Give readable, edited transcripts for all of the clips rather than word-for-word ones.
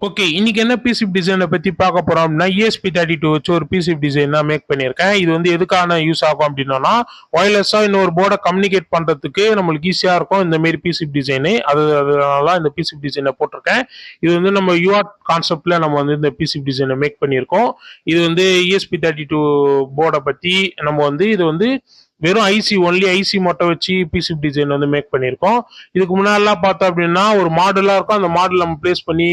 Okay. இன்னைக்கு என்ன PCB டிசைன பத்தி பார்க்க போறோம் அப்படின்னா, ESP32 வச்சு ஒரு பிசிபி டிசைன் தான் மேக் பண்ணியிருக்கேன். இது வந்து எதுக்கான யூஸ் ஆகும் அப்படின்னோம்னா, வயர்லெஸ்ஸா இன்னொரு போர்ட கம்யூனிகேட் பண்றதுக்கு நம்மளுக்கு ஈஸியா இருக்கும் இந்த மாரி பிசிபி டிசைனு. அதனால தான் இந்த பிசிபி டிசைன போட்டிருக்கேன். இது வந்து நம்ம UART கான்செப்ட்ல நம்ம வந்து இந்த பிசிபி டிசைன மேக் பண்ணியிருக்கோம். இது வந்து ESP32 போர்ட பத்தி நம்ம வந்து இது வந்து வெறும் ஒன்லி ஐசி மட்டும் வச்சு பிசிபி டிசைன் வந்து மேக் பண்ணியிருக்கோம். இதுக்கு முன்னாடிலாம் பார்த்தோம் அப்படின்னா ஒரு மாடலா இருக்கும். அந்த மாடல் நம்ம பிளேஸ் பண்ணி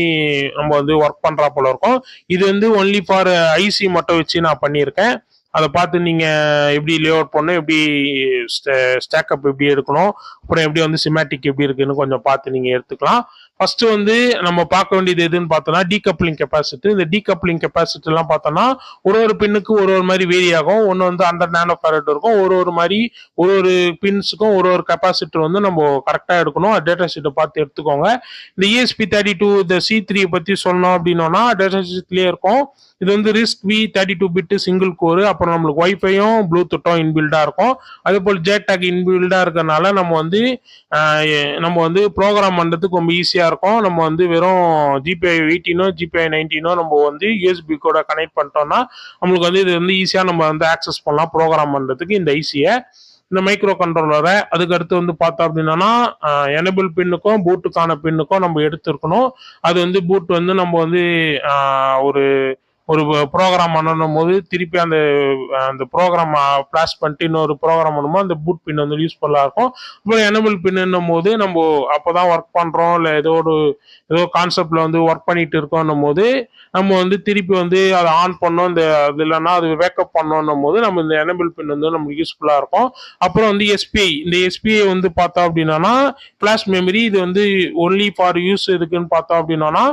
நம்ம வந்து ஒர்க் பண்றா போல இருக்கும். இது வந்து ஒன்லி ஃபார் ஐசி மட்டும் வச்சு நான் பண்ணியிருக்கேன். அதை பார்த்து நீங்க எப்படி லே அவுட் பண்ணணும், எப்படி ஸ்டாக்கப் எப்படி எடுக்கணும், அப்புறம் எப்படி வந்து சிமேட்டிக் எப்படி இருக்குன்னு கொஞ்சம் பார்த்து நீங்க எடுத்துக்கலாம். ஃபர்ஸ்ட் வந்து நம்ம பார்க்க வேண்டியது எதுன்னு பார்த்தோம்னா டீகப்ளிங் கெப்பாசிட்டி. இந்த டீகப்ளிங் கெப்பாசிட்டி எல்லாம் பார்த்தோம்னா ஒரு பின்னுக்கு ஒரு மாதிரி வேரி ஆகும். ஒன்று வந்து 100 நானோ ஃபேரட் இருக்கும். ஒரு மாதிரி ஒரு பின்ஸுக்கும் ஒரு கெப்பாசிட்டர் வந்து நம்ம கரெக்டா எடுக்கணும். டேட்டா ஷீட்டை பார்த்து எடுத்துக்கோங்க. இந்த ESP32 இந்த C3 பத்தி சொல்லணும் அப்படின்னோம்னா டேட்டா ஷீட்லயே இருக்கும். இது வந்து risk V32 bit single core. அப்புறம் நம்மளுக்கு வைஃபையும் ப்ளூடூத்தும் இன்பில்டா இருக்கும். அதே போல் ஜேடாக் இன்பில்டா இருக்கறனால நம்ம வந்து ப்ரோக்ராம் பண்றதுக்கு ரொம்ப ஈஸியா இருக்கும். நம்ம வந்து வெறும் GPIO 18 GPIO 19 நம்ம வந்து USB கூட கனெக்ட் பண்ணிட்டோம்னா நம்மளுக்கு வந்து இது வந்து ஈஸியா நம்ம வந்து ஆக்சஸ் பண்ணலாம் ப்ரோக்ராம் பண்றதுக்கு இந்த ஐசியை. இந்த மைக்ரோ கண்ட்ரோலரை அதுக்கு அடுத்து வந்து பார்த்தோம் அப்படின்னா எனபிள் பின்னுக்கும் பூட்டுக்கான பின்னுக்கும் நம்ம எடுத்துருக்கணும். அது வந்து பூட் வந்து நம்ம வந்து ஒரு ஒரு ப்ரோக்ராம் பண்ணணும் போது திருப்பி அந்த அந்த ப்ரோக்ராம் ஃபிளாஷ் பண்ணிட்டு இன்னொரு ப்ரோக்ராம் பண்ணும்போது அந்த பூட் பின் வந்து யூஸ்ஃபுல்லாக இருக்கும். அப்புறம் எனபிள் பின்னும் போது நம்ம அப்போதான் ஒர்க் பண்ணுறோம் இல்லை ஏதோ கான்செப்ட்ல வந்து ஒர்க் பண்ணிட்டு இருக்கோம் போது நம்ம வந்து திருப்பி வந்து அதை ஆன் பண்ணோம். அது இல்லைன்னா அது வேக்கப் பண்ணோம் போது நம்ம இந்த எனபிள் பின் வந்து நமக்கு யூஸ்ஃபுல்லாக இருக்கும். அப்புறம் வந்து எஸ்பிஐ வந்து பார்த்தோம் அப்படின்னா ஃபிளாஷ் மெமரி. இது வந்து ஒன்லி ஃபார் யூஸ் எதுக்குன்னு பார்த்தோம் அப்படின்னா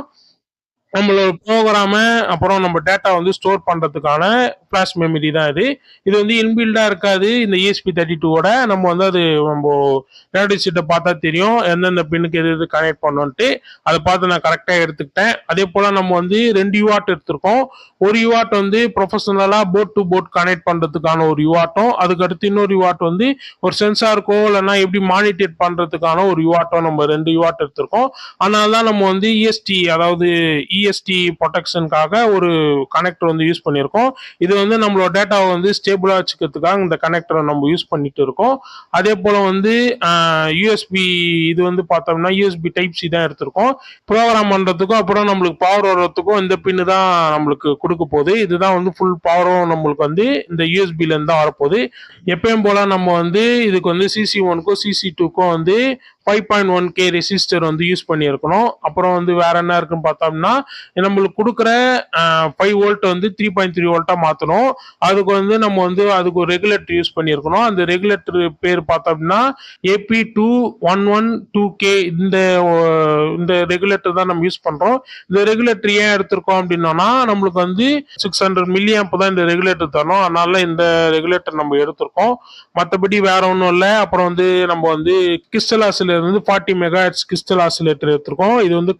நம்மளோட ப்ரோக்ராம அப்புறம் நம்ம டேட்டா வந்து ஸ்டோர் பண்றதுக்கான ஃபிளாஷ் மெமரி தான் இது. இது வந்து இன்பில்டா இருக்காது இந்த ESP32ஓட. நம்ம வந்து அது நம்ம டேட்டா ஷீட்டை பார்த்தா தெரியும் எந்தெந்த பின்னுக்கு எது கனெக்ட் பண்ணோன்ட்டு. அதை பார்த்து நான் கரெக்டா எடுத்துக்கிட்டேன். அதே போல நம்ம வந்து 2 யூவாட் எடுத்திருக்கோம். ஒரு யூவாட் வந்து ப்ரொஃபஷனலா போர்ட் டு போர்ட் கனெக்ட் பண்றதுக்கான ஒரு யூவாட்டும், அதுக்கு அடுத்து இன்னொரு யூவாட் வந்து ஒரு சென்சாருக்கோ இல்லைன்னா எப்படி மானிட்டர் பண்றதுக்கான ஒரு யூவாட்டும் நம்ம 2 யூவாட் எடுத்திருக்கோம். அதனால தான் நம்ம வந்து அதாவது EST ப்ரொடெக்ஷனுக்காக ஒரு கனெக்டர் வந்து யூஸ் பண்ணியிருக்கோம். இது வந்து நம்மளோட டேட்டாவை வந்து ஸ்டேபிளா வச்சுக்கிறதுக்காக இந்த கனெக்டரை நம்ம யூஸ் பண்ணிட்டு இருக்கோம். அதே போல வந்து யூஎஸ்பி இது வந்து பார்த்தோம்னா யூஎஸ்பி டைப் சி தான் எடுத்திருக்கோம். ப்ரோக்ராம் பண்றதுக்கும் அப்புறம் நம்மளுக்கு பவர் வர்றதுக்கும் இந்த பின்னு தான் நம்மளுக்கு கொடுக்க போகுது. இதுதான் வந்து ஃபுல் பவரும் நம்மளுக்கு வந்து இந்த யூஎஸ்பில இருந்து தான் வரப்போகுது. எப்பயும் போல நம்ம வந்து இதுக்கு வந்து CC1க்கும் CC2க்கும் வந்து 5.1K ரெசிஸ்டர் வந்து யூஸ் பண்ணியிருக்கணும். அப்புறம் வந்து வேற என்ன இருக்குன்னு பார்த்தோம்னா நம்மளுக்கு கொடுக்குற 5 வோல்ட் வந்து 3.3 வோல்ட்டா மாற்றணும். அதுக்கு வந்து நம்ம வந்து அதுக்கு ஒரு ரெகுலேட்டர் யூஸ் பண்ணியிருக்கணும். அந்த ரெகுலேட்டர் பேர் பார்த்தோம்னா AP2112K. இந்த ரெகுலேட்டர் தான் நம்ம யூஸ் பண்றோம். இந்த ரெகுலேட்டர் ஏன் எடுத்திருக்கோம் அப்படின்னா நம்மளுக்கு வந்து 600 மில்லி ஆம்ப் தான் இந்த ரெகுலேட்டர் தரணும். அதனால இந்த ரெகுலேட்டர் நம்ம எடுத்திருக்கோம். மற்றபடி வேற ஒன்றும் இல்லை. அப்புறம் வந்து நம்ம வந்து கிறிஸ்டல் ஆசிலேட்டர் வந்து 40 மெகாஹெர்ட்ஸ் கிறிஸ்டல் ஆசிலேட்டர் எடுத்திருக்கோம். இது வந்து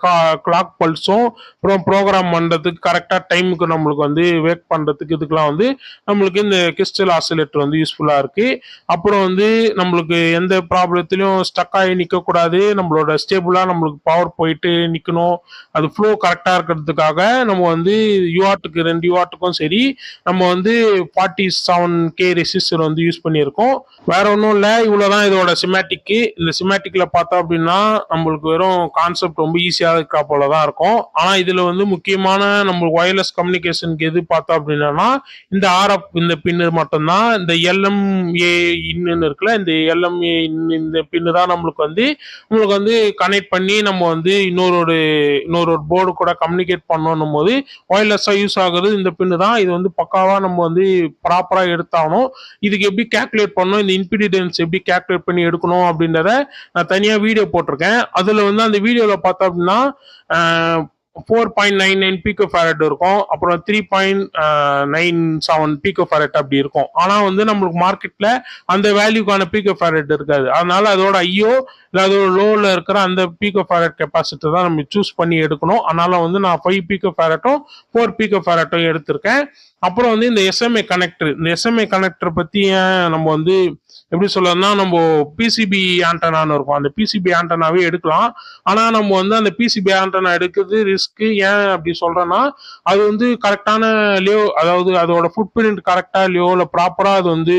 கிளாக் பல்ஸும் அப்புறம் ப்ரோக்ராம் பண்றதுக்கு கரெக்டா டைமுக்கு நம்மளுக்கு வந்து வேக் பண்றதுக்கு இதுக்கெல்லாம் வந்து நம்மளுக்கு இந்த கிறிஸ்டல் ஆசிலேட்டர் வந்து யூஸ்ஃபுல்லா இருக்கு. அப்புறம் வந்து நம்மளுக்கு எந்த ப்ராப்ளத்திலும் ஸ்டக் ஆகி நிக்க கூடாது. நம்மளோட ஸ்டேபிளா நம்மளுக்கு பவர் போயிட்டு நிக்கணும். அது ஃப்ளோ கரெக்டா இருக்கிறதுக்காக நம்ம வந்து யூவாட்டுக்கு 2 யூவாட்டுக்கும் சரி நம்ம வந்து 47K ரெசிஸ்டர் வந்து யூஸ் பண்ணியிருக்கோம். வேற ஒன்றும் இல்லை. இவ்வளவுதான் இதோட சிமேட்டிக். இந்த சிமேட்டிக்ல பார்த்தோம் அப்படின்னா நம்மளுக்கு வெறும் கான்செப்ட் ரொம்ப ஈஸியா இருக்கா போலதான் இருக்கும். ஆனா இதுல வந்து முக்கியமான நம்ம வயர்லெஸ் கம்யூனிகேஷனுக்கு எது பார்த்தோம் அப்படின்னா இந்த RF இந்த பின்னு மட்டும்தான். இந்த LMA இன்னு இருக்குல்ல, இந்த LMA இந்த பின்னு தான் நம்மளுக்கு வந்து கனெக்ட் பண்ணி நம்ம வந்து இன்னொரு போர்டு கூட கம்யூனிகேட் பண்ணணும் போது வயர்லெஸ்ஸா யூஸ் ஆகுறது இந்த பின்னு தான். இது வந்து பக்காவா நம்ம வந்து ப்ராப்பரா எடுத்தாகணும். இதுக்கு எப்படி கேல்குலேட் பண்ணணும், இந்த இம்பிடிடன்ஸ் எப்படி கேல்குலேட் பண்ணி எடுக்கணும் அப்படின்றத நான் தனியா வீடியோ போட்டிருக்கேன். அதுல வந்து அந்த வீடியோல பார்த்தோம் அப்படின்னா 4.99 பீக்கோ ஃபேரட் இருக்கும். அப்புறம் 3.97 பீக்கோ ஃபேரட் அப்படி இருக்கும். ஆனா வந்து நம்மளுக்கு மார்க்கெட்ல அந்த வேல்யூக்கான பீக்கோ ஃபேரட் இருக்காது. அதனால அதோட ஐயோ இல்லை அதோட லோல இருக்கிற அந்த பீக்கோ ஃபேரட் கெப்பாசிட்டி தான் நம்ம சூஸ் பண்ணி எடுக்கணும். அதனால வந்து நான் 5 பீக்கோ ஃபேரட்டும் 4 பீக்கோ ஃபேரட்டும் எடுத்திருக்கேன். அப்புறம் வந்து இந்த SMA கனெக்டர் பத்தி நம்ம வந்து எப்படி சொல்லணும்னா நம்ம பிசிபி ஆண்டனான்னு இருக்கும். அந்த பிசிபி ஆண்டனாவே எடுக்கலாம். ஆனா நம்ம வந்து அந்த பிசிபி ஆண்டனா எடுக்கிறது ரிஸ்க் ஆண்டனாஸ்க்கு ஏன் அப்படி சொல்றேன்னா, அது வந்து கரெக்டான அதாவது அதோட ஃபுட் பிரிண்ட் கரெக்டா இல்லையோ இல்ல ப்ராப்பரா அது வந்து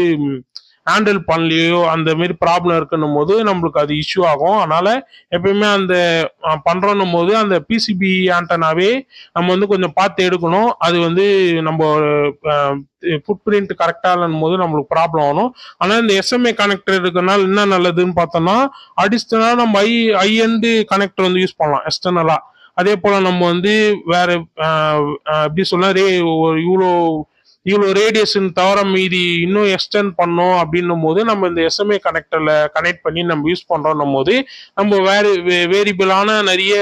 ஹேண்டில் பண்ணலையோ அந்த மாதிரி ப்ராப்ளம் இருக்குன்னும் போது நம்மளுக்கு அது இஷ்யூ ஆகும். அதனால எப்பயுமே அந்த பண்றோன்னும் போது அந்த பிசிபி ஆண்டனாவே நம்ம வந்து கொஞ்சம் பார்த்து எடுக்கணும். அது வந்து நம்ம ஃபுட் பிரிண்ட் கரெக்டா இல்லைன்னும் போது நம்மளுக்கு ப்ராப்ளம் ஆகும். ஆனா இந்த எஸ்எம்ஏ கனெக்டர் இருக்கனால என்ன நல்லதுன்னு பார்த்தோம்னா, அடிஷனலா நம்ம ஐ எண்ட் கனெக்டர் வந்து யூஸ் பண்ணலாம் எக்ஸ்டர்னலா. அதே போல நம்ம வந்து வேற எப்படி சொல்ல இவ்வளோ இவ்வளோ ரேடியேஷன் தவிர மீதி இன்னும் எக்ஸ்டெண்ட் பண்ணோம் அப்படின்னும் போது நம்ம இந்த எஸ்எம்ஏ கனெக்டர்ல கனெக்ட் பண்ணி நம்ம யூஸ் பண்றோம் போது நம்ம வேரியபிளான நிறைய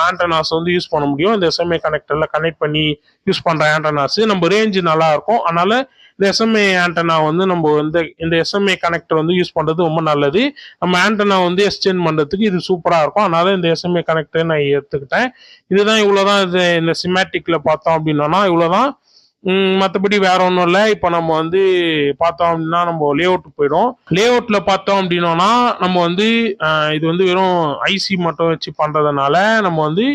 ஆண்டனாஸ் வந்து யூஸ் பண்ண முடியும். இந்த எஸ்எம்ஏ கனெக்டர்ல கனெக்ட் பண்ணி யூஸ் பண்ற ஆண்டனாஸ் நம்ம ரேஞ்சு நல்லா இருக்கும். அதனால இந்த எஸ்எம்ஏ ஆண்டனா வந்து நம்ம வந்து இந்த எஸ்எம்ஏ கனெக்டர் வந்து யூஸ் பண்றது ரொம்ப நல்லது. நம்ம ஆண்டனா வந்து எக்ஸ்சேஞ்ச் பண்றதுக்கு இது சூப்பரா இருக்கும். அதனால இந்த எஸ்எம்ஏ கனெக்டர் நான் எடுத்துக்கிட்டேன். இதுதான் இவ்வளவுதான். இந்த சிமேட்டிக்ல பார்த்தோம் அப்படின்னா இவ்வளவுதான். மற்றபடி வேற ஒன்றும் இல்லை. இப்போ நம்ம வந்து பார்த்தோம் அப்படின்னா நம்ம லேஅவுட் போயிடும். லேஅவுட்ல பார்த்தோம் அப்படின்னோம்னா நம்ம வந்து இது வந்து வெறும் ஐசி மட்டும் வச்சு பண்றதுனால நம்ம வந்து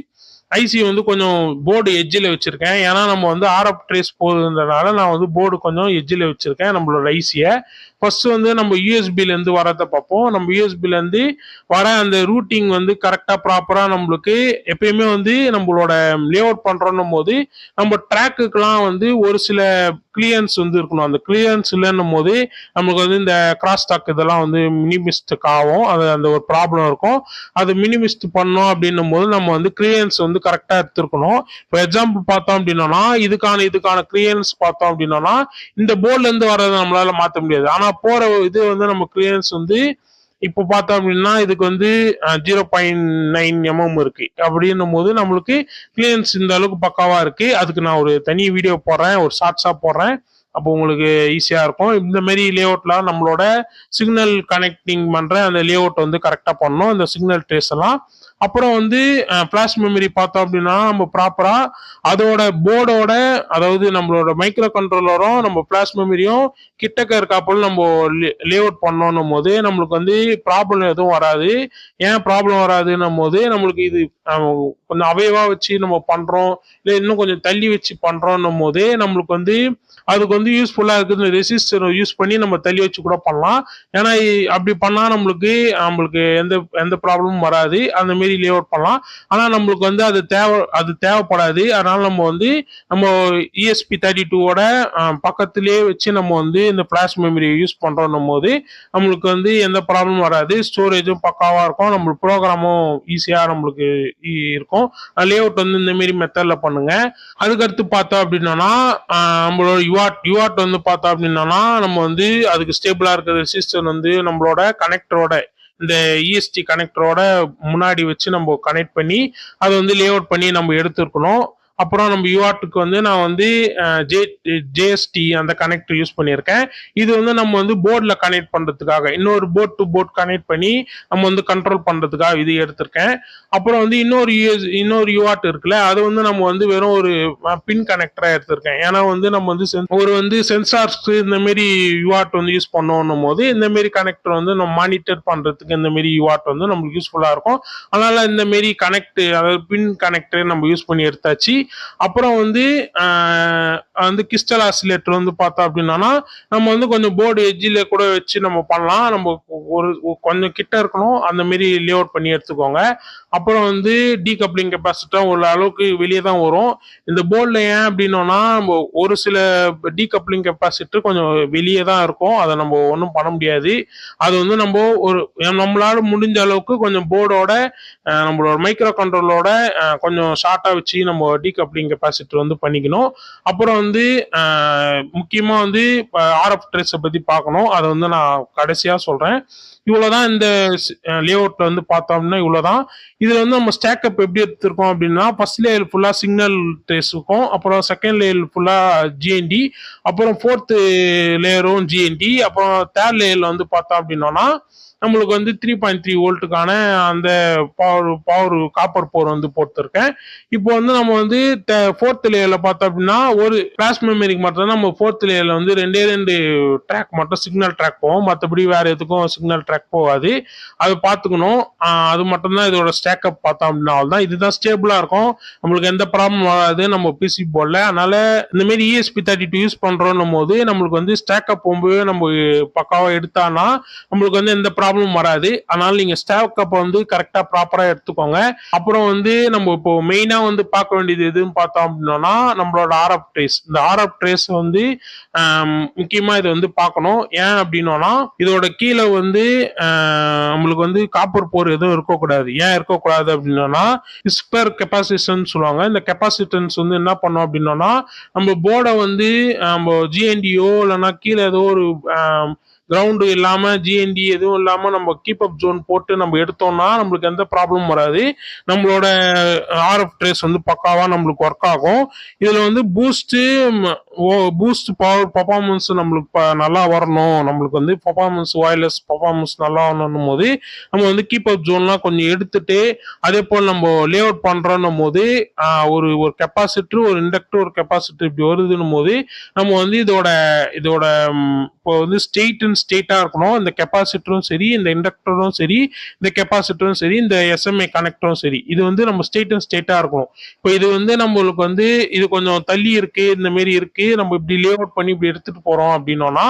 ஐசி வந்து கொஞ்சம் போர்டு எட்ஜில் வச்சிருக்கேன். ஏன்னா நம்ம வந்து ஆர்எஃப் ட்ரேஸ் போகுதுன்றதுனால நான் வந்து போர்டு கொஞ்சம் எட்ஜில் வச்சிருக்கேன் நம்மளோட ஐசியை. ஃபர்ஸ்ட் வந்து நம்ம யூஎஸ்பிலேருந்து வரதை பார்ப்போம். நம்ம யூஎஸ்பிலேருந்து வர அந்த ரூட்டிங் வந்து கரெக்டாக ப்ராப்பராக நம்மளுக்கு எப்பயுமே வந்து நம்மளோட லேஅவுட் பண்ணுறோன்னும் போது நம்ம ட்ராக்குக்கெல்லாம் வந்து ஒரு சில கிளியரன்ஸ் வந்து இருக்கணும். அந்த கிளியரன்ஸ் இல்லைன்னும் போது நமக்கு வந்து இந்த கிராஸ் டாக் இதெல்லாம் வந்து மினிமிஸ்டுக்கு ஆகும். அது அந்த ஒரு ப்ராப்ளம் இருக்கும். அது மினிமிஸ்ட் பண்ணோம் அப்படின்னும் போது நம்ம வந்து கிளியரன்ஸ் வந்து கரெக்டாக எடுத்துருக்கணும். இப்போ எக்ஸாம்பிள் பார்த்தோம் அப்படின்னா இதுக்கான கிளியரன்ஸ் பார்த்தோம் அப்படின்னா இந்த போர்ட்ல இருந்து வர்றதை நம்மளால மாற்ற முடியாது. ஆனா போற இது வந்து நம்ம கிளியரன்ஸ் வந்து இப்போ பார்த்தோம் அப்படின்னா இதுக்கு வந்து 0.9 mm இருக்கு. அப்படின்னும் போது நம்மளுக்கு கிளியரன்ஸ் இந்த அளவுக்கு பக்காவா இருக்கு. அதுக்கு நான் ஒரு தனி வீடியோ போடுறேன், ஒரு ஷார்ட்ஸா போடுறேன். அப்போ உங்களுக்கு ஈஸியா இருக்கும். இந்த மாதிரி லேஅவுட்லாம் நம்மளோட சிக்னல் கனெக்டிங் பண்ற அந்த லேஅவுட் வந்து கரெக்டா பண்ணணும். இந்த சிக்னல் ட்ரேஸ் எல்லாம். அப்புறம் வந்து ஃபிளாஷ் மெமரி பார்த்தோம் அப்படின்னா நம்ம ப்ராப்பரா அதோட போர்டோட அதாவது நம்மளோட மைக்ரோ கண்ட்ரோலரும் நம்ம ஃபிளாஷ் மெமரியும் கிட்டக்க இருக்காப்போல நம்ம லேஅவுட் பண்ணணும் போது நம்மளுக்கு வந்து ப்ராப்ளம் எதுவும் வராது. ஏன் ப்ராப்ளம் வராதுன்னும் போது நம்மளுக்கு இது கொஞ்சம் அவைவா வச்சு நம்ம பண்றோம், இல்லை இன்னும் கொஞ்சம் தள்ளி வச்சு பண்றோம்னும் போது நம்மளுக்கு வந்து அதுக்கு வந்து யூஸ்ஃபுல்லா இருக்குது. ரெசிஸ்டர் யூஸ் பண்ணி நம்ம தள்ளி வச்சு கூட பண்ணலாம். ஏன்னா அப்படி பண்ணா நம்மளுக்கு எந்த எந்த ப்ராப்ளமும் வராது. அந்த மாதிரி லேஅவுட் பண்ணலாம். ஆனா நம்மளுக்கு வந்து அது தேவைப்படாது. அதனால நம்ம வந்து நம்ம ESP32ஓட பக்கத்திலேயே வச்சு நம்ம வந்து இந்த ஃபிளாஷ் மெமரி யூஸ் பண்றோம் போது நம்மளுக்கு வந்து எந்த ப்ராப்ளமும் வராது. ஸ்டோரேஜும் பக்காவா இருக்கும். நம்மளுக்கு ப்ரோக்ராமும் ஈஸியா நம்மளுக்கு இருக்கும். லேஅவுட் வந்து இந்த மாதிரி மெத்தட்ல பண்ணுங்க. அதுக்கடுத்து பார்த்தோம் அப்படின்னா நம்மளோட யுவாட் வந்து பார்த்தோம் அப்படின்னா நம்ம வந்து அதுக்கு ஸ்டேபிளா இருக்கிற ரெசிஸ்டர் வந்து நம்மளோட கனெக்டரோட இந்த EST கனெக்டரோட முன்னாடி வச்சு நம்ம கனெக்ட் பண்ணி அதை வந்து லேஅவுட் பண்ணி நம்ம எடுத்துருக்கணும். அப்புறம் நம்ம யூஆர்ட்டுக்கு வந்து நான் வந்து ஜேஎஸ்டி அந்த கனெக்டர் யூஸ் பண்ணியிருக்கேன். இது வந்து நம்ம வந்து போர்டில் கனெக்ட் பண்ணுறதுக்காக இன்னொரு போர்ட் டு போர்ட் கனெக்ட் பண்ணி நம்ம வந்து கண்ட்ரோல் பண்ணுறதுக்காக இது எடுத்திருக்கேன். அப்புறம் வந்து இன்னொரு யூஆர்ட் இருக்குல்ல, அது வந்து நம்ம வந்து வெறும் ஒரு பின் கனெக்டராக எடுத்திருக்கேன். ஏன்னா வந்து நம்ம வந்து சென்சார்ஸ்க்கு இந்த மாரி யூஆர்ட் வந்து யூஸ் பண்ணணும் போது இந்த மாரி கனெக்டர் வந்து நம்ம மானிட்டர் பண்ணுறதுக்கு இந்த மாரி யூஆர்ட் வந்து நம்மளுக்கு யூஸ்ஃபுல்லாக இருக்கும். அதனால இந்த மாரி அதாவது பின் கனெக்டர் நம்ம யூஸ் பண்ணி எடுத்தாச்சு. அப்புறம் வந்து கிறிஸ்டல் ஆசிலேட்டர் வந்து பார்த்தோம் அப்படின்னா நம்ம வந்து கொஞ்சம் போர்டு எட்ஜில் கூட வச்சு நம்ம பண்ணலாம். நம்ம ஒரு கொஞ்சம் கிட்ட இருக்கணும், அந்த மாரி லேஅவுட் பண்ணி எடுத்துக்கோங்க. அப்புறம் வந்து டீகப்ளிங் கெப்பாசிட்டர் ஒரு அளவுக்கு வெளியே தான் வரும். இந்த போர்டில் ஏன் அப்படின்னா நம்ம ஒரு சில டீகப்ளிங் கெப்பாசிட்டர் கொஞ்சம் வெளியே தான் இருக்கும். அதை நம்ம ஒன்றும் பண்ண முடியாது. அது வந்து நம்மளால முடிஞ்ச அளவுக்கு கொஞ்சம் போர்டோட நம்மளோட மைக்ரோ கண்ட்ரோலோட கொஞ்சம் ஷார்ட்டா வச்சு நம்ம டீகப்ளிங் கெப்பாசிட்டர் வந்து பண்ணிக்கணும். அப்புறம் வந்து முக்கியமா வந்து ஆர்எஃப் ட்ரேஸை பத்தி பார்க்கணும். அதை வந்து நான் கடைசியா சொல்றேன். இவ்வளவுதான் இந்த லேஅவுட்ல வந்து பார்த்தோம்னா இவ்வளவுதான். இதுல வந்து நம்ம ஸ்டாக்அப் எப்படி எடுத்திருக்கோம் அப்படின்னா ஃபர்ஸ்ட் லேயர் ஃபுல்லா சிக்னல் ட்ரேஸ் இருக்கும். அப்புறம் செகண்ட் லேயர் ஃபுல்லா ஜிஎன்டி, அப்புறம் ஃபோர்த் லேயரும் ஜிஎன்டி, அப்புறம் தேர்ட் லேயர்ல வந்து பார்த்தோம் அப்படின்னா நம்மளுக்கு வந்து 3.3 வோல்ட்டுக்கான அந்த பவர் காப்பர் போர் வந்து போட்டிருக்கேன். இப்போ வந்து நம்ம வந்து ஃபோர்த் லேயர்ல பார்த்தோம் அப்படின்னா ஒரு ஃபிளாஷ் மெமரிக்கு மட்டும் நம்ம ஃபோர்த் லேயர்ல வந்து ரெண்டு ட்ராக் மட்டும் சிக்னல் ட்ராக் போகும். மற்றபடி வேற எதுக்கும் சிக்னல் ட்ராக் கிராக் போகாது. அது பார்த்துக்கணும். அது மட்டும் தான் இதோட ஸ்டேக்கப் பார்த்தோம் அப்படின்னா அவ்வளவுதான். இதுதான் ஸ்டேபிளா இருக்கும். நம்மளுக்கு எந்த ப்ராப்ளம் வராது நம்ம பிசி போர்ட்ல. அதனால இந்த மாதிரி ESP32 யூஸ் பண்றோம்னும் போது நம்மளுக்கு வந்து ஸ்டேக்கப் ரொம்பவே நம்ம பக்காவா எடுத்தானா நம்மளுக்கு வந்து எந்த ப்ராப்ளமும் வராது. அதனால நீங்க ஸ்டேக்கப் வந்து கரெக்டா ப்ராப்பரா எடுத்துக்கோங்க. அப்புறம் வந்து நம்ம இப்போ மெயினா வந்து பார்க்க வேண்டியது எதுன்னு பார்த்தோம் அப்படின்னா நம்மளோட ஆர்எஃப் ட்ரேஸ். இந்த ஆர்எஃப் ட்ரேஸ் வந்து முக்கியமா இதை வந்து பார்க்கணும். ஏன் அப்படின்னா இதோட கீழே வந்து நம்மளுக்கு வந்து காப்பர் போர் எதுவும் இருக்கக்கூடாது. ஏன் இருக்கக்கூடாது அப்படின்னா விஸ்பர் கெப்பாசிட்டன்ஸ் சொல்லுவாங்க. இந்த கெப்பாசிட்டன்ஸ் வந்து என்ன பண்ணோம் அப்படின்னா நம்ம போர்டை வந்து நம்ம ஜிஎன்டியோ இல்லைன்னா கீழே ஏதோ ஒரு கிரவுண்டு இல்லாம ஜிஎன்டி எதுவும் இல்லாம நம்ம கீப் அப் ஜோன் போட்டு நம்ம எடுத்தோம்னா நம்மளுக்கு எந்த ப்ராப்ளமும் வராது. நம்மளோட ஆர்எஃப் ட்ரேஸ் வந்து பக்காவா நம்மளுக்கு ஒர்க் ஆகும். இதுல வந்து பூஸ்ட் பவர் பர்ஃபார்மன்ஸ் நம்மளுக்கு நல்லா வரணும். நம்மளுக்கு வந்து பர்ஃபார்மன்ஸ் வயர்லெஸ் பர்ஃபார்மன்ஸ் நல்லா வரணும் போது நம்ம வந்து கீப் அப் ஜோன்லாம் கொஞ்சம் எடுத்துட்டு அதே போல் நம்ம லே அவுட் பண்றோம் போது ஒரு கெப்பாசிட்டர் ஒரு இண்டக்டர் ஒரு கெப்பாசிட்டர் இப்படி வருதுன்னும் போது நம்ம வந்து இதோட இப்போ வந்து ஸ்டேட்டா இருக்கணும். இந்த கெப்பாசிட்டரும் சரி இந்த இண்டக்டரும் சரி இந்த கெப்பாசிட்டரும் சரி இந்த SMA கனெக்டரும் சரி இது வந்து நம்ம ஸ்டேட்டா இருக்கணும். இப்போ இது வந்து நம்மளுக்கு வந்து இது கொஞ்சம் தள்ளி இருக்கு இந்த மாதிரி இருக்கு நம்ம இப்படி லே அவுட் பண்ணி இப்படி எடுத்துட்டு போறோம் அப்படின்னோம்னா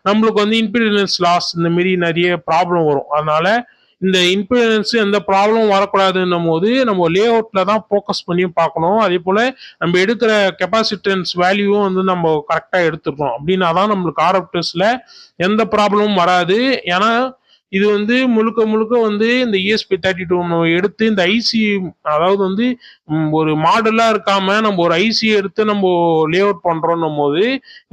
நம்மளுக்கு வந்து இம்பிடன்ஸ் லாஸ் இந்த மாதிரி நிறைய ப்ராப்ளம் வரும். அதனால இந்த இம்பிடன்ஸ் எந்த ப்ராப்ளமும் வரக்கூடாதுன்னும் போது நம்ம லே அவுட்ல தான் ஃபோக்கஸ் பண்ணி பார்க்கணும். அதே போல நம்ம எடுக்கிற கெப்பாசிட்டன்ஸ் வேல்யூவும் வந்து நம்ம கரெக்டா எடுத்துருக்கோம். அப்படின்னா தான் நம்மளுக்கு ஆர்எஃப் டெஸ்ட்ல எந்த ப்ராப்ளமும் வராது. ஏன்னா இது வந்து முழுக்க முழுக்க வந்து இந்த ESP32 நம்ம எடுத்து இந்த ஐசி அதாவது வந்து ஒரு மாடலா இருக்காம நம்ம ஒரு ஐசி எடுத்து நம்ம லே அவுட் பண்றோம் போது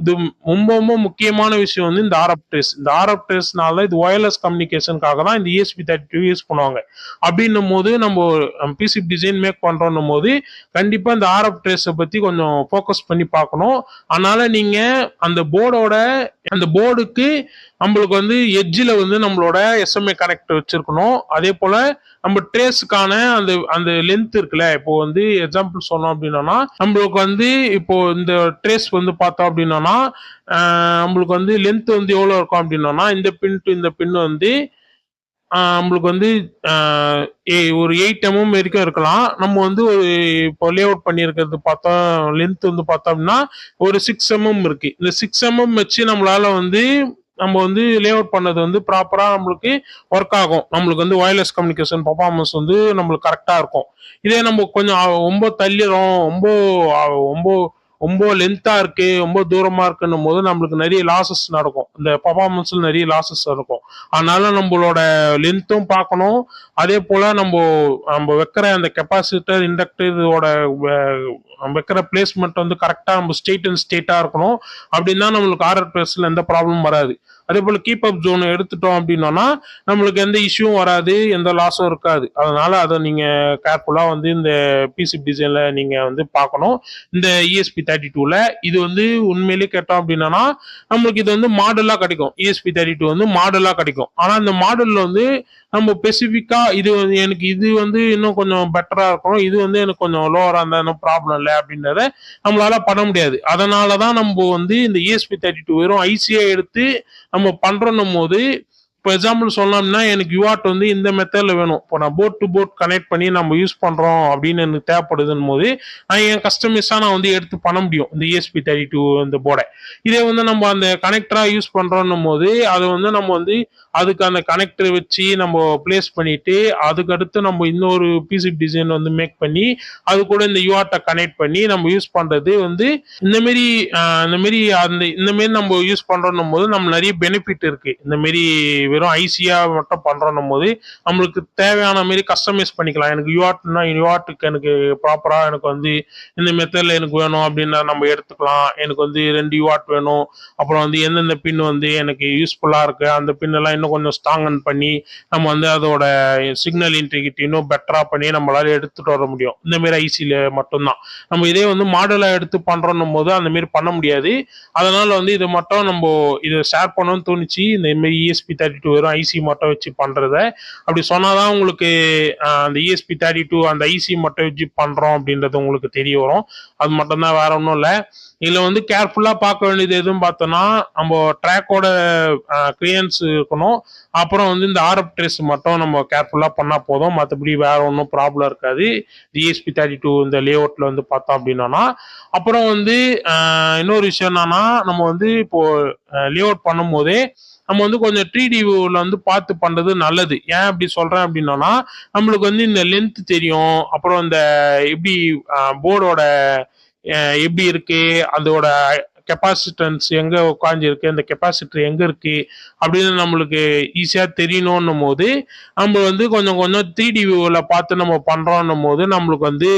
இது ரொம்ப ரொம்ப முக்கியமான விஷயம் வந்து இந்த ஆர்எஃப் ட்ரேஸ். இந்த ஆர்எஃப் ட்ரேஸ்னால இது ஒயர்லெஸ் கம்யூனிகேஷனுக்காக தான் இந்த ESP32 யூஸ் பண்ணுவாங்க. அப்படின்னும் போது நம்ம பிசிபி டிசைன் மேக் பண்றோம் போது கண்டிப்பா இந்த ஆர்எஃப் ட்ரேஸை பத்தி கொஞ்சம் ஃபோக்கஸ் பண்ணி பார்க்கணும். அதனால நீங்க அந்த போர்டுக்கு நம்மளுக்கு வந்து எட்ஜில் வந்து நம்மளோட SMA கனெக்டர் வச்சிருக்கணும். அதே போல நம்ம ட்ரேஸுக்கான அந்த லென்த் இருக்குல்ல இப்போ வந்து எக்ஸாம்பிள் சொன்னோம் அப்படின்னா நம்மளுக்கு வந்து இப்போ இந்த ட்ரேஸ் வந்து பார்த்தோம் அப்படின்னா நம்மளுக்கு வந்து லென்த் வந்து எவ்வளோ இருக்கும் அப்படின்னா இந்த பின் டு இந்த பின் வந்து நம்மளுக்கு வந்து ஒரு 8 mm வரைக்கும் இருக்கலாம். நம்ம வந்து ஒரு இப்போ லே அவுட் பண்ணியிருக்கிறது பார்த்தோம் லென்த் வந்து பார்த்தோம் அப்படின்னா ஒரு 6 mm இருக்கு. இந்த 6 mm வச்சு நம்மளால வந்து நம்ம வந்து லே அவுட் பண்ணது வந்து ப்ராப்பரா நம்மளுக்கு ஒர்க் ஆகும். நம்மளுக்கு வந்து வயர்லெஸ் கம்யூனிகேஷன் பர்ஃபார்மன்ஸ் வந்து நம்மளுக்கு கரெக்டா இருக்கும். இதே நம்ம கொஞ்சம் ரொம்ப தள்ளிடும் ரொம்ப ரொம்ப லென்த்தா இருக்கு ரொம்ப தூரமா இருக்குன்னும் போது நம்மளுக்கு நிறைய லாசஸ் நடக்கும். இந்த பர்ஃபார்மன்ஸ்ல நிறைய லாசஸ் இருக்கும். அதனால நம்மளோட லென்த்தும் பார்க்கணும். அதே போல நம்ம வைக்கிற அந்த கெப்பாசிட்டர் இண்டக்டர் இதோட நம்ம வைக்கிற பிளேஸ்மெண்ட் வந்து கரெக்டா நம்ம ஸ்டேட்டா இருக்கணும். அப்படின்னா நம்மளுக்கு ஆர்எஃப் ட்ரேஸ்ல எந்த ப்ராப்ளமும் வராது. அதே போல கீப் அப் ஜோன் எடுத்துட்டோம் அப்படின்னா நம்மளுக்கு எந்த இஷ்யூவும் வராது எந்த லாஸும் இருக்காது. அதனால அதை நீங்க கேர்ஃபுல்லா வந்து இந்த பிசிபி டிசைன்ல நீங்க வந்து பார்க்கணும். இந்த ESP32ல இது வந்து உண்மையிலேயே கேட்டோம் அப்படின்னா நம்மளுக்கு இது வந்து மாடலா கிடைக்கும். ESP32 வந்து மாடலா கிடைக்கும். ஆனா இந்த மாடல்ல வந்து நம்ம ஸ்பெசிஃபிக்கா இது எனக்கு இது வந்து இன்னும் கொஞ்சம் பெட்டரா இருக்கணும் இது வந்து எனக்கு கொஞ்சம் லோவரா இருந்தா ப்ராப்ளம் இல்லை அப்படின்றத நம்மளால பண்ண முடியாது. அதனாலதான் நம்ம வந்து இந்த ESP32 வெறும் ஐசியா எடுத்து நம்ம பண்றோம் போது இப்போ எக்ஸாம்பிள் சொல்லணும்னா எனக்கு யூஆர்ட் வந்து இந்த மெத்தட்ல வேணும். இப்போ நான் போர்ட் டு போர்ட் கனெக்ட் பண்ணி நம்ம யூஸ் பண்றோம் அப்படின்னு எனக்கு தேவைப்படுதுன்னு போது நான் என் கஸ்டமைஸா நான் வந்து எடுத்து பண்ண முடியும் இந்த ESP32 இந்த போர்டை. இதே வந்து நம்ம அந்த கனெக்டரா யூஸ் பண்றோம் போது அதை வந்து நம்ம வந்து அதுக்கு அந்த கனெக்டர் வச்சு நம்ம பிளேஸ் பண்ணிட்டு அதுக்கு அடுத்து நம்ம இன்னொரு பிசிபி டிசைன் வந்து மேக் பண்ணி அது கூட இந்த யூஆர்ட்டை கனெக்ட் பண்ணி நம்ம யூஸ் பண்றது வந்து இந்த மாதிரி நம்ம யூஸ் பண்றோம் போது நம்ம நிறைய பெனிஃபிட் இருக்கு. இந்த மாதிரி வெறும் ஐசியா மட்டும் பண்றோம் போது நம்மளுக்கு தேவையான மாதிரி கஸ்டமைஸ் பண்ணிக்கலாம். எனக்கு யூஆர்ட்னா யூஆர்ட்டுக்கு எனக்கு ப்ராப்பரா எனக்கு வந்து இந்த மெத்தட்ல எனக்கு வேணும் அப்படின்னா நம்ம எடுத்துக்கலாம். எனக்கு வந்து 2 யூஆர்ட் வேணும். அப்புறம் வந்து எந்தெந்த பின் வந்து எனக்கு யூஸ்ஃபுல்லா இருக்கு அந்த பின் எல்லாம் இன்னும் கொஞ்சம் ஸ்ட்ராங்கன் பண்ணி நம்ம வந்து அதோட சிக்னல் இன்டெகிரிட்டி இன்னும் பெட்டரா பண்ணி நம்மளால எடுத்துட்டு வர முடியும். இந்த மாதிரி ஐசியில மட்டும்தான். நம்ம இதே வந்து மாடலா எடுத்து பண்றோம் போது அந்த மாதிரி பண்ண முடியாது. அதனால வந்து இதை மட்டும் நம்ம இதை ஷேர் பண்ணணும்னு தோணுச்சு. இந்த மாதிரி ESP32 ESP32 வெறும் ஐசி மட்டும் வச்சு பண்றத. அப்படி சொன்னாதான் உங்களுக்கு அந்த ESP32 அந்த ஐசி மட்டும் வச்சு பண்றோம் அப்படின்றது உங்களுக்கு தெரிய வரும். அது மட்டும் தான், வேற ஒன்றும் இல்லை. இதுல வந்து கேர்ஃபுல்லா பார்க்க வேண்டியது எதுவும் பார்த்தோம்னா, நம்ம ட்ராக்கோட கிளியரன்ஸ் இருக்கணும். அப்புறம் வந்து இந்த RF ட்ரேஸ் மட்டும் நம்ம கேர்ஃபுல்லா பண்ணா போதும். மற்றபடி வேற ஒன்றும் ப்ராப்ளம் இருக்காது ESP32 இந்த லேஅவுட்ல வந்து பார்த்தோம் அப்படின்னா. அப்புறம் வந்து இன்னொரு விஷயம் என்னன்னா, நம்ம வந்து இப்போ லேஅவுட் பண்ணும் போதே நம்ம வந்து கொஞ்சம் 3D வியூவில் வந்து பார்த்து பண்றது நல்லது. ஏன் அப்படி சொல்றேன் அப்படின்னா, நம்மளுக்கு வந்து இந்த லென்த் தெரியும். அப்புறம் இந்த எப்படி போர்டோட எப்படி இருக்கு, அதோட கெப்பாசிட்டன்ஸ் எங்க உட்காந்துருக்கு, அந்த கெப்பாசிட்டர் எங்க இருக்கு அப்படின்னு நம்மளுக்கு ஈஸியா தெரியணும்னும் போது நம்ம வந்து கொஞ்சம் கொஞ்சம் 3D வியூவில் பார்த்து நம்ம பண்றோம்னும் போது நம்மளுக்கு வந்து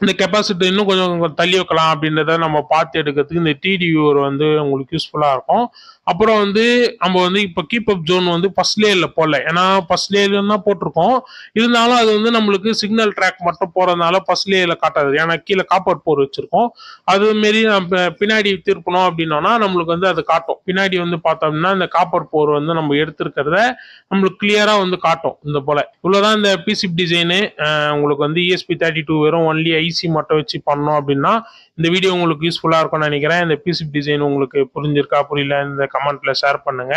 இந்த கெப்பாசிட்டர் இன்னும் கொஞ்சம் தள்ளி வைக்கலாம் அப்படின்றத நம்ம பார்த்து எடுக்கிறதுக்கு இந்த 3D வியூவர் வந்து உங்களுக்கு யூஸ்ஃபுல்லா இருக்கும். அப்புறம் வந்து நம்ம வந்து இப்போ கீப் அப் ஜோன் வந்து ஃபர்ஸ்ட் லேயர்ல போடல, ஏன்னா ஃபர்ஸ்ட் லேயர்ல தான் போட்டிருக்கோம். இருந்தாலும் அது வந்து நம்மளுக்கு சிக்னல் ட்ராக் மட்டும் போறதுனால ஃபர்ஸ்ட் லேயர்ல காட்டாது, ஏன்னா கீழே காப்பர் போர் வச்சிருக்கோம். அது மாரி நம்ம பின்னாடி திருப்பணும் அப்படின்னா நம்மளுக்கு வந்து அது காட்டும். பின்னாடி வந்து பார்த்தோம்னா இந்த காப்பர் போர் வந்து நம்ம எடுத்திருக்கிறத நம்மளுக்கு கிளியரா வந்து காட்டும். இந்த போல இவ்வளவுதான் இந்த பிசிப் டிசைனு. உங்களுக்கு வந்து ESP32 வெறும் ஒன்லி ஐசி மட்டும் வச்சு பண்ணோம் அப்படின்னா இந்த வீடியோ உங்களுக்கு யூஸ்ஃபுல்லா இருக்கும்னு நினைக்கிறேன். இந்த பிசிப் டிசைன் உங்களுக்கு புரிஞ்சிருக்கா புரியல இந்த கமெண்ட்ல ஷேர் பண்ணுங்க.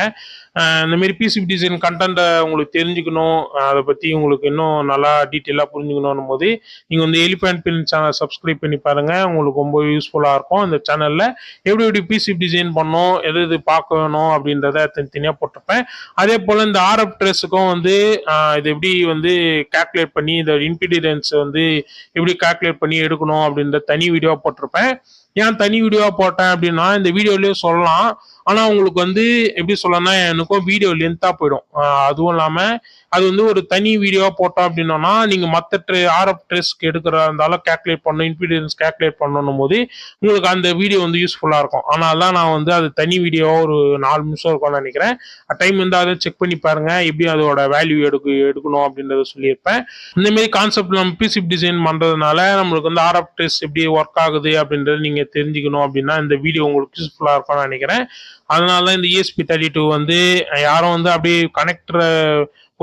இந்த மாதிரி பிசிப் டிசைன் கண்டென்ட்டை உங்களுக்கு தெரிஞ்சுக்கணும், அதை பத்தி உங்களுக்கு இன்னும் நல்லா டீட்டெயிலாக புரிஞ்சுக்கணும் போது நீங்க வந்து எலிஃபென்ட் பின் சேனல் சப்ஸ்கிரைப் பண்ணி பாருங்க. உங்களுக்கு ரொம்ப யூஸ்ஃபுல்லா இருக்கும். இந்த சேனல்ல எப்படி எப்படி பிசிப் டிசைன் பண்ணோம், எது எது பார்க்கணும் அப்படின்றத தனித்தனியாக போட்டிருப்பேன். அதே போல இந்த RF ட்ரேஸுக்கும் வந்து இது எப்படி வந்து கால்குலேட் பண்ணி இந்த இம்பிடன்ஸ் வந்து எப்படி கால்குலேட் பண்ணி எடுக்கணும் அப்படின்ற தனி வீடியோ போட்டிருப்பேன். ஏன் தனி வீடியோவா போட்டேன் அப்படின்னா, இந்த வீடியோலயே சொல்லலாம். ஆனா உங்களுக்கு வந்து எப்படி சொல்லணும்னா எனக்கும் வீடியோ லென்த்தா போயிடும். அதுவும் இல்லாம அது வந்து ஒரு தனி வீடியோவா போட்டோம் அப்படின்னா நீங்க மற்ற RF ட்ரேஸ்க்கு எடுக்கிறதா இருந்தாலும் கால்குலேட் பண்ணணும், இம்பிடன்ஸ் கால்குலேட் பண்ணணும் போது உங்களுக்கு அந்த வீடியோ வந்து யூஸ்ஃபுல்லா இருக்கும். ஆனால் தான் நான் வந்து அது தனி வீடியோவா ஒரு 4 நிமிஷம் இருக்கும்னு நினைக்கிறேன். டைம் வந்து அதை செக் பண்ணி பாருங்க, எப்படி அதோட வேல்யூ எடுக்கணும் அப்படின்றத சொல்லியிருப்பேன். இந்த மாதிரி கான்செப்ட் நம்ம பிசிப் டிசைன் பண்றதுனால நம்மளுக்கு வந்து RF ட்ரேஸ் எப்படி ஒர்க் ஆகுது அப்படின்றத நீங்க தெரிஞ்சுக்கணும் அப்படின்னா இந்த வீடியோ உங்களுக்கு யூஸ்ஃபுல்லா இருக்கும்னு நினைக்கிறேன். அதனால இந்த ESP32 வந்து யாரும் வந்து அப்படியே கனெக்டர்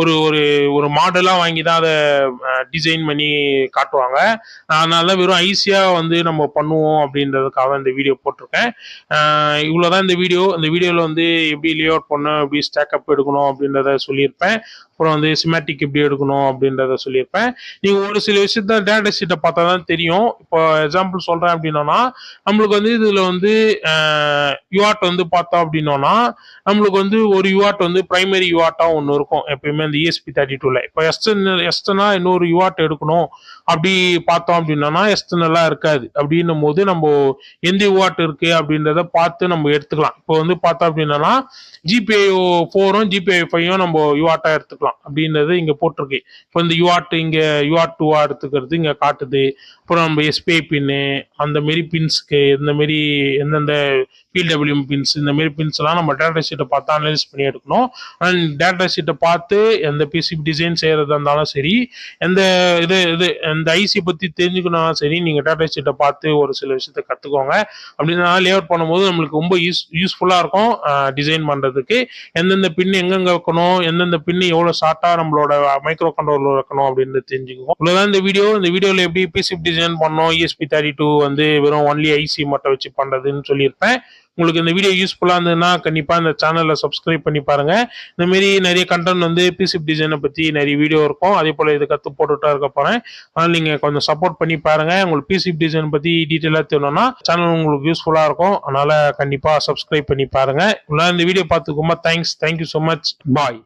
ஒரு ஒரு ஒரு மாடலா வாங்கி தான் அதை டிசைன் பண்ணி காட்டுவாங்க. அதனால வெறும் ஈஸியா வந்து நம்ம பண்ணுவோம் அப்படின்றதுக்காக இந்த வீடியோ போட்டிருக்கேன். இவ்வளவுதான் இந்த வீடியோ. இந்த வீடியோல வந்து எப்படி லே அவுட் பண்ணணும், எப்படி ஸ்டாக்அப் எடுக்கணும் அப்படின்றத சொல்லியிருப்பேன். அப்புறம் வந்து சிமேட்டிக் எப்படி எடுக்கணும் அப்படின்றத சொல்லியிருப்பேன். நீங்க ஒரு சில விஷயத்த டேட்டா ஷீட்டை பார்த்தா தான் தெரியும். இப்போ எக்ஸாம்பிள் சொல்றேன் அப்படின்னா நம்மளுக்கு வந்து இதுல வந்து யூஆர்ட் வந்து பார்த்தோம் அப்படின்னா நம்மளுக்கு வந்து ஒரு யூஆர்ட் வந்து பிரைமரி யூஆர்ட்டா ஒன்று இருக்கும் எப்பயுமே இந்த ESP32ல. இப்போ எஸ்டர்னா இன்னொரு யூஆர்ட் எடுக்கணும் அப்படி பார்த்தோம் அப்படின்னா எக்ஸ்டர்னலா இருக்காது. அப்படின்னும் போது நம்ம எந்த யூஆர்ட் இருக்கு அப்படின்றத பார்த்து நம்ம எடுத்துக்கலாம். இப்போ வந்து பார்த்தோம் அப்படின்னா GPIO 4ம் GPIO 5ம் நம்ம யூஆர்ட்டா எடுத்துக்கலாம் அப்படின்றது இங்க போட்டிருக்கு. இப்போ இந்த யூஆர்ட் இங்க யூஆர்ட் 2 எடுத்துக்கிறது இங்க காட்டுது. அப்புறம் நம்ம SPI பின்னு அந்த மாரி பின்ஸ்க்கு இந்த மாரி எந்தெந்த PWM பின்ஸ் இந்த மாரி பின்ஸ் எல்லாம் நம்ம டேட்டா ஷீட்டை பார்த்து அனலைஸ் பண்ணி எடுக்கணும். அண்ட் டேட்டா ஷீட்டை பார்த்து எந்த பிசிபி டிசைன் செய்யறதா இருந்தாலும் சரி, எந்த இந்த ஐசி பத்தி தெரிஞ்சுக்கணும் சரி, நீங்க டேட்டா ஷீட்டை பார்த்து ஒரு சில விஷயத்த கத்துக்கோங்க. அப்படின்னா லேஅவுட் பண்ணும்போது நம்மளுக்கு ரொம்ப யூஸ்ஃபுல்லா இருக்கும் டிசைன் பண்றதுக்கு. எந்தெந்த பின் எங்கெங்க வைக்கணும், எந்தெந்த பின் எவ்வளவு ஷார்ட்டா நம்மளோட மைக்ரோ கண்ட்ரோலர் வைக்கணும் அப்படின்னு தெரிஞ்சுக்கோங்க. இவ்வளவுதான் இந்த வீடியோ. இந்த வீடியோல எப்படி பிசிபி டிசைன் பண்ணோம், ESP32 வந்து வெறும் ஒன்லி ஐசி மட்டும் வச்சு பண்றதுன்னு சொல்லியிருப்பேன். உங்களுக்கு இந்த வீடியோ யூஸ்ஃபுல்லா இருந்ததுன்னா கண்டிப்பா இந்த சேனலை சப்ஸ்கிரைப் பண்ணி பாருங்க. இந்த மாதிரி நிறைய கண்டென்ட் வந்து பிசிப் டிசைனை பத்தி நிறைய வீடியோ இருக்கும். அதே போல இது கத்து போட்டுட்டா இருக்க போறேன். அதனால நீங்க கொஞ்சம் சப்போர்ட் பண்ணி பாருங்க. உங்களுக்கு பிசிப் டிசைன் பத்தி டீட்டெயிலா தெரியணும்னா சேனல் உங்களுக்கு யூஸ்ஃபுல்லா இருக்கும். அதனால கண்டிப்பா சப்ஸ்கிரைப் பண்ணி பாருங்க. இந்த வீடியோ பார்த்துக்கோமா. தேங்க்ஸ். Thank you so much. பாய்.